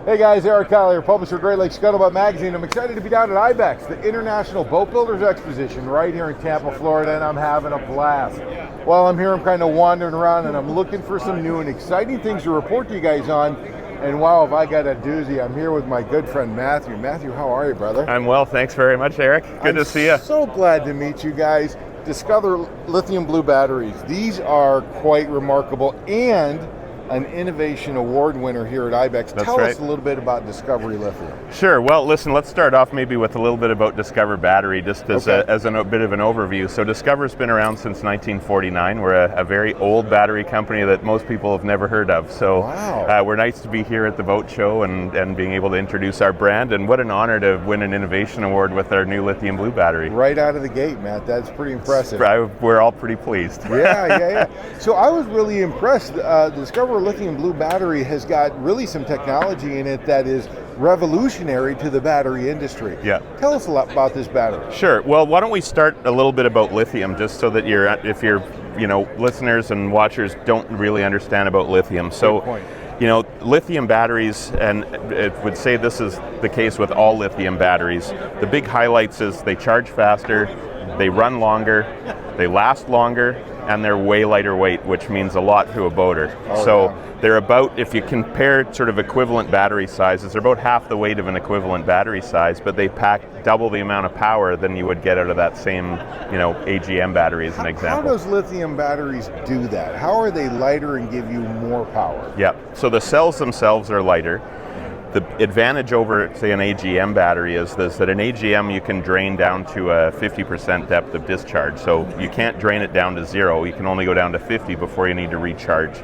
Hey guys, Eric Collier, publisher of Great Lakes Scuttlebutt Magazine. I'm excited to be down at IBEX, the International Boat Builders Exposition right here in Tampa, Florida, and I'm having a blast. While I'm here, I'm kind of wandering around and I'm looking for some new and exciting things to report to you guys on. And wow, if I got a doozy, I'm here with my good friend Matthew. Matthew, how are you, brother? I'm well, thanks very much, Eric. Good to see you. So glad to meet you guys. Discover lithium blue batteries. These are quite remarkable and an Innovation Award winner here at IBEX. Tell us a little bit about Discovery Lithium. Sure. Well, listen, let's start off maybe with a little bit about Discover Battery, just as, a bit of an overview. So Discover's been around since 1949. We're a very old battery company that most people have never heard of. So we're nice to be here at the boat show and being able to introduce our brand. And what an honor to win an Innovation Award with our new lithium blue battery. Right out of the gate, Matt. That's pretty impressive. We're all pretty pleased. Yeah. So I was really impressed. Discover Lithium Blue Battery has got really some technology in it that is revolutionary to the battery industry. Yeah. Tell us a lot about this battery. Sure. Well, why don't we start a little bit about lithium, just so that if your listeners and watchers don't really understand about lithium. So, lithium batteries, and it would say this is the case with all lithium batteries. The big highlights is they charge faster, they run longer, they last longer, and they're way lighter weight, which means a lot to a boater. They're about, if you compare sort of equivalent battery sizes, they're about half the weight of an equivalent battery size, but they pack double the amount of power than you would get out of that same, AGM battery as an example. How does lithium batteries do that? How are they lighter and give you more power? Yeah, so the cells themselves are lighter. The advantage over, say, an AGM battery is this, that an AGM you can drain down to a 50% depth of discharge. So you can't drain it down to 0. You can only go down to 50 before you need to recharge.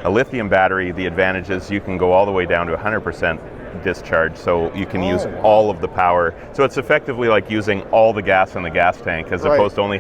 A lithium battery, the advantage is you can go all the way down to 100% discharge, so you can use all of the power. So it's effectively like using all the gas in the gas tank, as opposed to only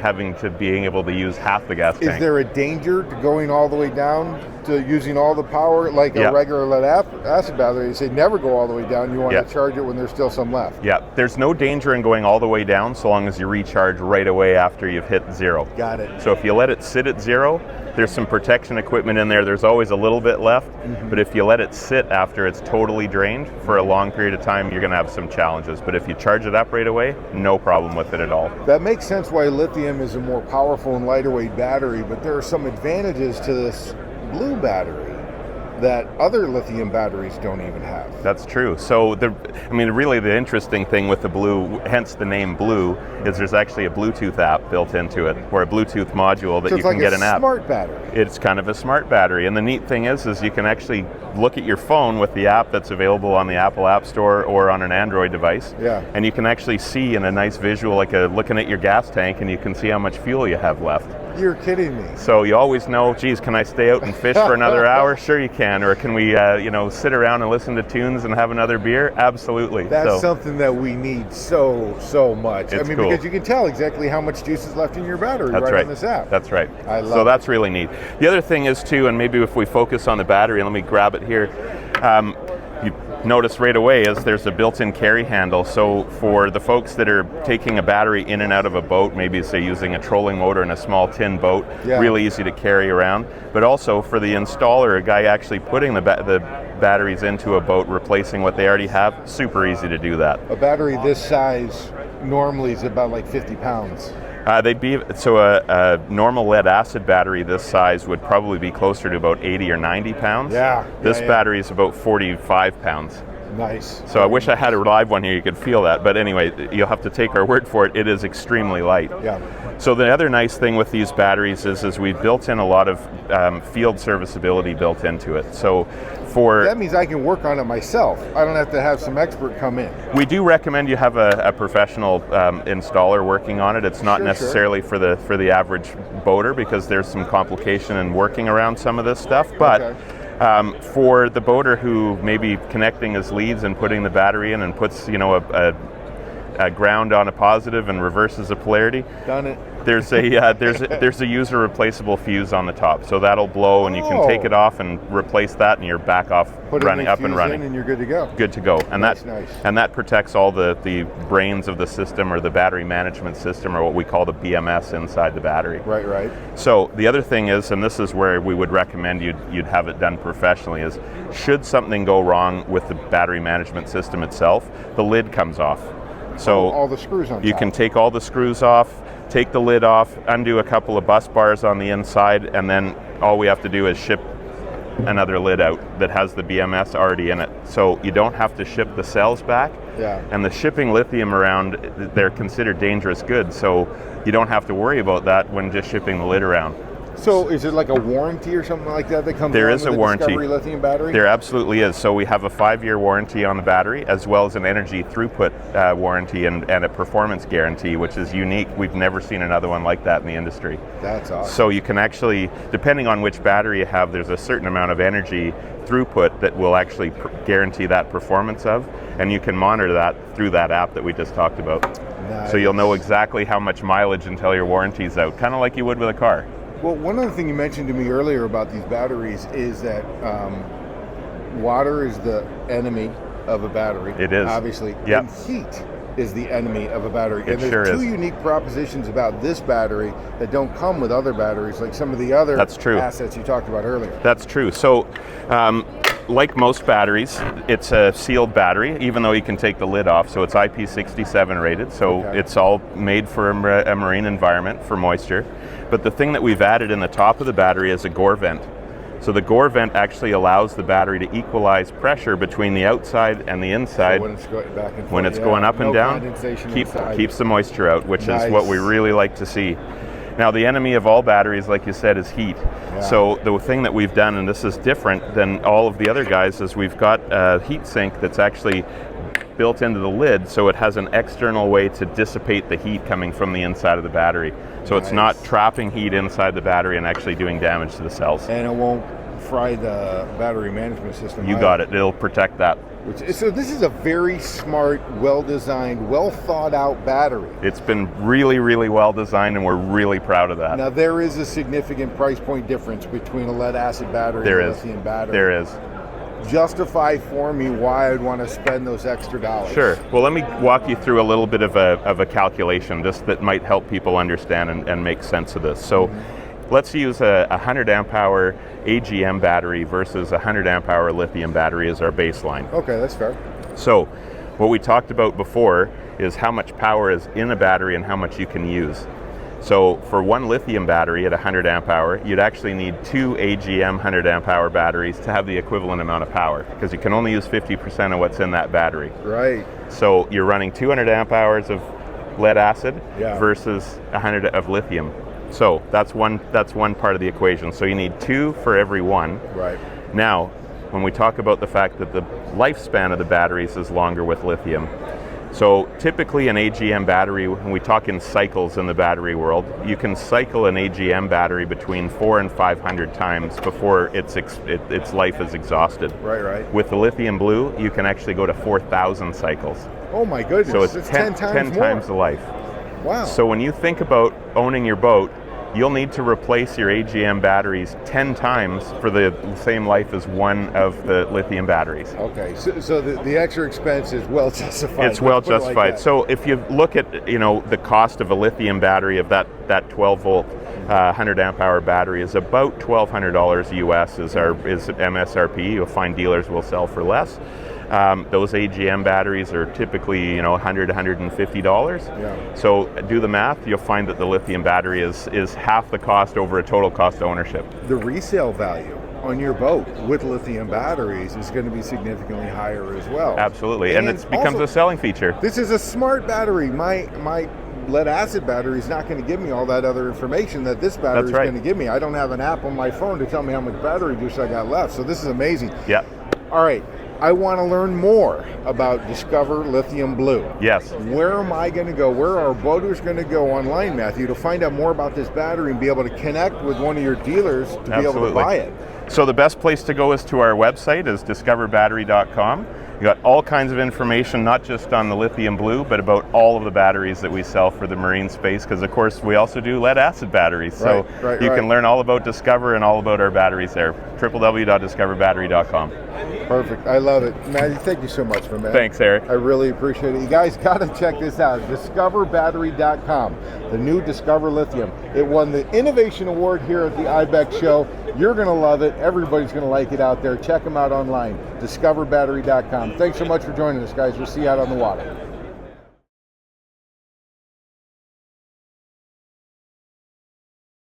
being able to use half the gas tank. Is there a danger to going all the way down to using all the power, like a regular lead acid battery? You say never go all the way down, you want to charge it when there's still some left. Yeah, there's no danger in going all the way down so long as you recharge right away after you've hit 0. Got it. So if you let it sit at 0, there's some protection equipment in there. There's always a little bit left, but if you let it sit after it's totally drained for a long period of time, you're going to have some challenges. But if you charge it up right away, no problem with it at all. That makes sense why lithium is a more powerful and lighter weight battery, but there are some advantages to this blue battery that other lithium batteries don't even have. That's true. So, really the interesting thing with the blue, hence the name blue, is there's actually a Bluetooth app built into it, or a Bluetooth module that you can get an app. It's like a smart battery. It's kind of a smart battery, and the neat thing is you can actually look at your phone with the app that's available on the Apple App Store or on an Android device, and you can actually see in a nice visual, like looking at your gas tank, and you can see how much fuel you have left. You're kidding me. So you always know, geez, can I stay out and fish for another hour? Sure you can. Or can we, sit around and listen to tunes and have another beer? Absolutely. That's something that we need so much. It's cool. Because you can tell exactly how much juice is left in your battery on this app. That's right. So that's really neat. The other thing is too, and maybe if we focus on the battery, let me grab it here. You notice right away is there's a built-in carry handle. So for the folks that are taking a battery in and out of a boat, maybe say using a trolling motor in a small tin boat, really easy to carry around. But also for the installer, a guy actually putting the batteries into a boat, replacing what they already have, super easy to do that. A battery this size normally is about like 50 pounds. A normal lead acid battery this size would probably be closer to about 80 or 90 pounds. This battery is about 45 pounds. Nice. So I wish I had a live one here, you could feel that. But anyway, you'll have to take our word for it. It is extremely light. So the other nice thing with these batteries is we've built in a lot of field serviceability built into it. So that means I can work on it myself. I don't have to have some expert come in. We do recommend you have a professional installer working on it. It's not necessarily for the average boater, because there's some complication in working around some of this stuff. But for the boater who may be connecting his leads and putting the battery in and puts a ground on a positive and reverses a polarity. Done it. There's a user replaceable fuse on the top, so that'll blow, and you can take it off and replace that, and you're back off, running up and running, and you're good to go. Good to go, and nice. And that protects all the brains of the system, or the battery management system, or what we call the BMS inside the battery. Right. So the other thing is, and this is where we would recommend you'd have it done professionally, is should something go wrong with the battery management system itself, the lid comes off. So all the screws on you top. can take all the screws off, take the lid off, undo a couple of bus bars on the inside, and then all we have to do is ship another lid out that has the BMS already in it. So you don't have to ship the cells back. Yeah. And the shipping lithium around, they're considered dangerous goods, so you don't have to worry about that when just shipping the lid around. So is it like a warranty or something like that comes There along is with a the warranty. Discovery lithium battery? There absolutely is. So we have a 5-year warranty on the battery, as well as an energy throughput warranty and a performance guarantee, which is unique. We've never seen another one like that in the industry. That's awesome. So you can actually, depending on which battery you have, there's a certain amount of energy throughput that will actually guarantee that performance of, and you can monitor that through that app that we just talked about. Nice. So you'll know exactly how much mileage until your warranty's out, kind of like you would with a car. Well, one other thing you mentioned to me earlier about these batteries is that water is the enemy of a battery. It is. Obviously. Yep. And heat is the enemy of a battery. It and there's sure two is. unique propositions about this battery that don't come with other batteries, like some of the other That's true. assets you talked about earlier. That's true. So, like most batteries, it's a sealed battery, even though you can take the lid off. So it's IP67 rated, so it's all made for a marine environment for moisture. But the thing that we've added in the top of the battery is a gore vent. So the gore vent actually allows the battery to equalize pressure between the outside and the inside. So when it's going back and forth, when it's going up and down, condensation keeps the moisture out, which Nice. is what we really like to see. Now, the enemy of all batteries, like you said, is heat. Yeah. So the thing that we've done, and this is different than all of the other guys, is we've got a heat sink that's actually built into the lid, so it has an external way to dissipate the heat coming from the inside of the battery. So it's not trapping heat inside the battery and actually doing damage to the cells. And it won't fry the battery management system. You got it. It'll protect that. So this is a very smart, well-designed, well-thought-out battery. It's been really, really well designed, and we're really proud of that. Now, there is a significant price point difference between a lead-acid battery and a lithium battery. There is. Justify for me why I'd want to spend those extra dollars. Sure. Well, let me walk you through a little bit of a calculation just that might help people understand and make sense of this. So let's use a 100 amp hour AGM battery versus a 100 amp hour lithium battery as our baseline. Okay, that's fair. So what we talked about before is how much power is in a battery and how much you can use. So for one lithium battery at 100 amp hour, you'd actually need 2 AGM 100 amp hour batteries to have the equivalent amount of power, because you can only use 50% of what's in that battery. Right. So you're running 200 amp hours of lead acid versus 100 of lithium. So that's one part of the equation. So you need 2 for every 1. Right. Now, when we talk about the fact that the lifespan of the batteries is longer with lithium, so typically an AGM battery, when we talk in cycles in the battery world, you can cycle an AGM battery between 400 and 500 times before its life is exhausted. Right. With the lithium blue, you can actually go to 4,000 cycles. Oh my goodness, So it's 10 times the life. Wow. So when you think about owning your boat, you'll need to replace your AGM batteries 10 times for the same life as one of the lithium batteries. Okay, so the extra expense is well justified. It's well justified. So if you look at the cost of a lithium battery of that 12 volt 100 amp hour battery is about $1,200 US is MSRP. You'll find dealers will sell for less. Those AGM batteries are typically, $100, $150. Yeah. So do the math, you'll find that the lithium battery is half the cost over a total cost of ownership. The resale value on your boat with lithium batteries is going to be significantly higher as well. Absolutely, and it becomes a selling feature. This is a smart battery. My lead acid battery is not going to give me all that other information that this battery is going to give me. I don't have an app on my phone to tell me how much battery juice I got left. So this is amazing. Yeah. All right. I want to learn more about Discover Lithium Blue. Yes. Where am I going to go? Where are boaters going to go online, Matthew, to find out more about this battery and be able to connect with one of your dealers to be able to buy it? So the best place to go is to our website, is discoverbattery.com. You got all kinds of information, not just on the lithium blue, but about all of the batteries that we sell for the marine space, because of course we also do lead acid batteries. So you can learn all about Discover and all about our batteries there. www.discoverbattery.com. Perfect. I love it. Matty, thank you so much, my man. Thanks, Eric. I really appreciate it. You guys got to check this out. DiscoverBattery.com, the new Discover Lithium. It won the Innovation Award here at the IBEX show. You're going to love it. Everybody's going to like it out there. Check them out online. DiscoverBattery.com. Thanks so much for joining us, guys. We'll see you out on the water.